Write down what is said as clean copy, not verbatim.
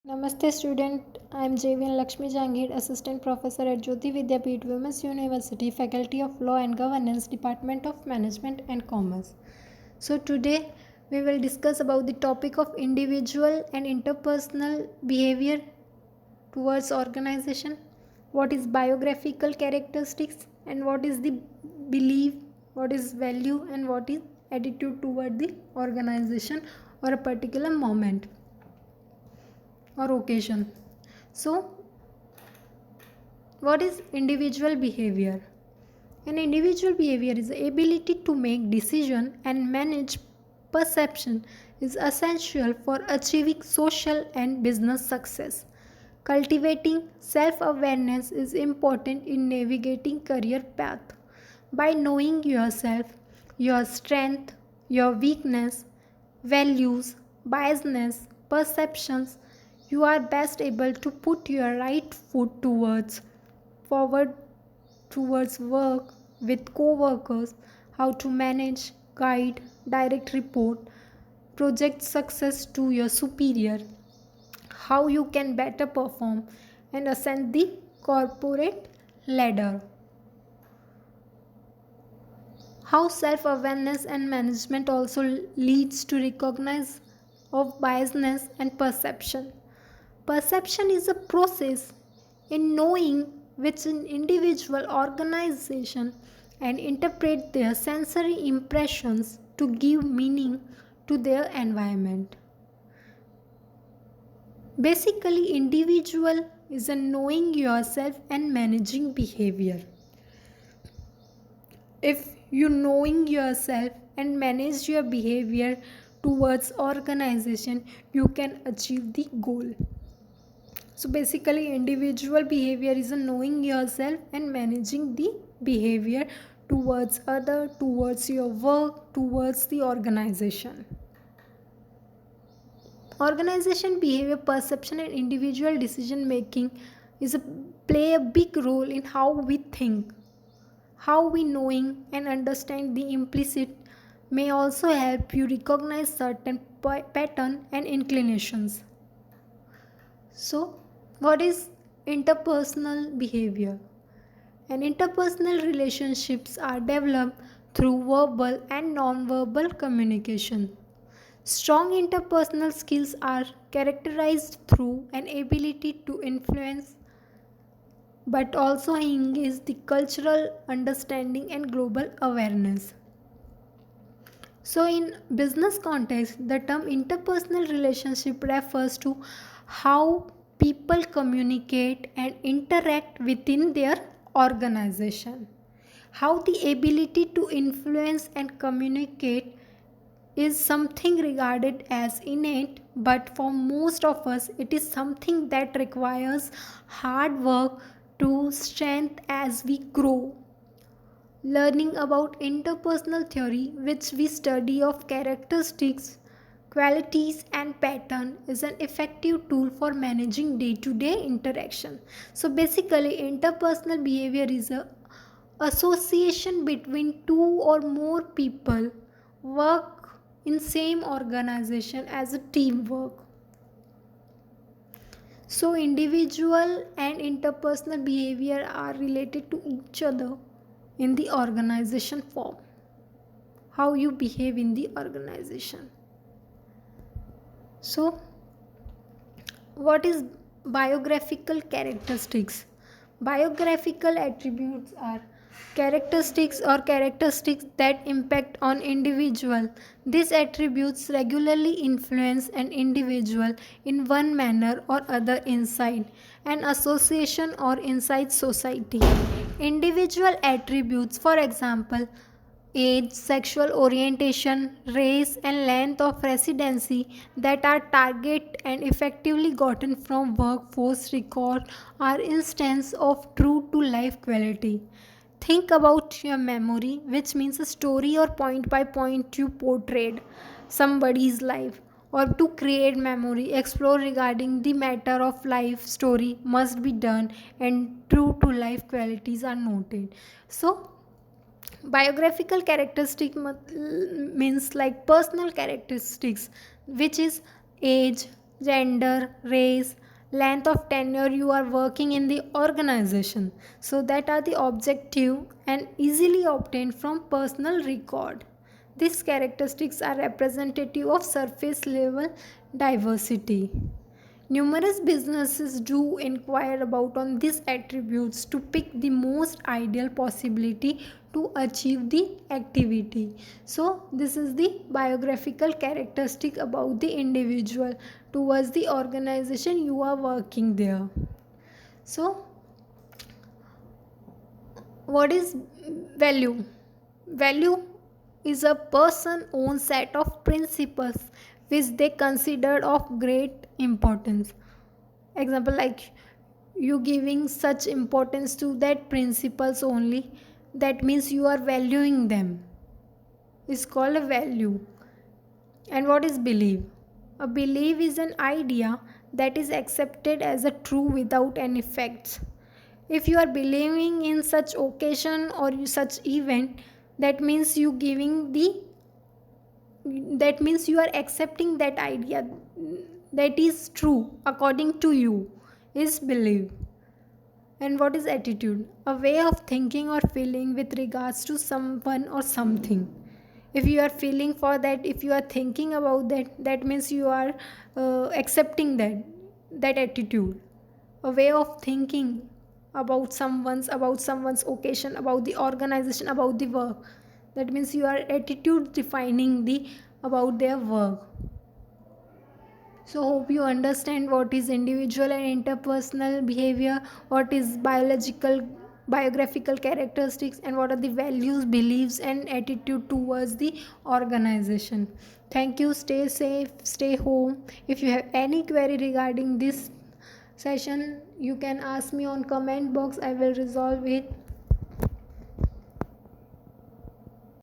Namaste student, I am JVN Lakshmi Jangir, Assistant Professor at Jyoti Vidyapeeth Women's University, Faculty of Law and Governance, Department of Management and Commerce. So today we will discuss about the topic of individual and interpersonal behavior towards organization, what is biographical characteristics and what is the belief, what is value and what is attitude toward the organization or a particular moment or occasion. So, what is individual behavior? An individual behavior is the ability to make decision and manage perception is essential for achieving social and business success. Cultivating self-awareness is important in navigating career path. By knowing yourself, your strength, your weakness, values, biasness, perceptions, you are best able to put your right foot forward towards work with co-workers, how to manage, guide, direct report, project success to your superior, how you can better perform and ascend the corporate ladder. How self-awareness and management also leads to recognize of biasness and perception. Perception is a process in knowing which an individual organization and interpret their sensory impressions to give meaning to their environment. Basically, individual is a knowing yourself and managing behavior. If you knowing yourself and manage your behavior towards organization, you can achieve the goal. So basically, individual behavior is a knowing yourself and managing the behavior towards other, towards your work, towards the organization. Organization behavior perception and individual decision making play a big role in how we think. How we knowing and understand the implicit may also help you recognize certain pattern and inclinations. So, what is interpersonal behavior? And interpersonal relationships are developed through verbal and non-verbal communication. Strong interpersonal skills are characterized through an ability to influence but also engage the cultural understanding and global awareness. So, in business context, the term interpersonal relationship refers to how people communicate and interact within their organization. How the ability to influence and communicate is something regarded as innate, but for most of us, it is something that requires hard work to strengthen as we grow. Learning about interpersonal theory, which we study of characteristics, qualities and pattern, is an effective tool for managing day-to-day interaction. So basically, interpersonal behavior is a association between two or more people work in same organization as a teamwork. So individual and interpersonal behavior are related to each other in the organization form. How you behave in the organization. So, what is biographical characteristics? Biographical attributes are characteristics that impact on individual. These attributes regularly influence an individual in one manner or other inside an association or inside society. Individual attributes, for example, age, sexual orientation, race, and length of residency that are target and effectively gotten from workforce record are instances of true to life quality. Think about your memory, which means a story or point by point you portrayed somebody's life. Or to create memory, explore regarding the matter of life story must be done and true to life qualities are noted. So, biographical characteristic means like personal characteristics, which is age, gender, race, length of tenure you are working in the organization. So that are the objective and easily obtained from personal record. These characteristics are representative of surface level diversity. Numerous businesses do inquire about on these attributes to pick the most ideal possibility to achieve the activity. So this is the biographical characteristic about the individual towards the organization you are working there. So what is value? Value is a person own set of principles which they consider of great importance. Example, like you giving such importance to that principles only, that means you are valuing them, is called a value. And what is belief? A belief is an idea that is accepted as a true without any facts. If you are believing in such occasion or such event, that means you giving the, that means you are accepting that idea, that is true according to you, is belief. And what is attitude? A way of thinking or feeling with regards to someone or something. If you are feeling for that, if you are thinking about that, that means you are accepting that attitude. A way of thinking about someone's occasion, about the organization, about the work. That means you are attitude defining the about their work. So hope you understand what is individual and interpersonal behavior, what is biographical characteristics, and what are the values, beliefs, and attitude towards the organization. Thank you. Stay safe, stay home. If you have any query regarding this session, you can ask me on comment box. I will resolve it.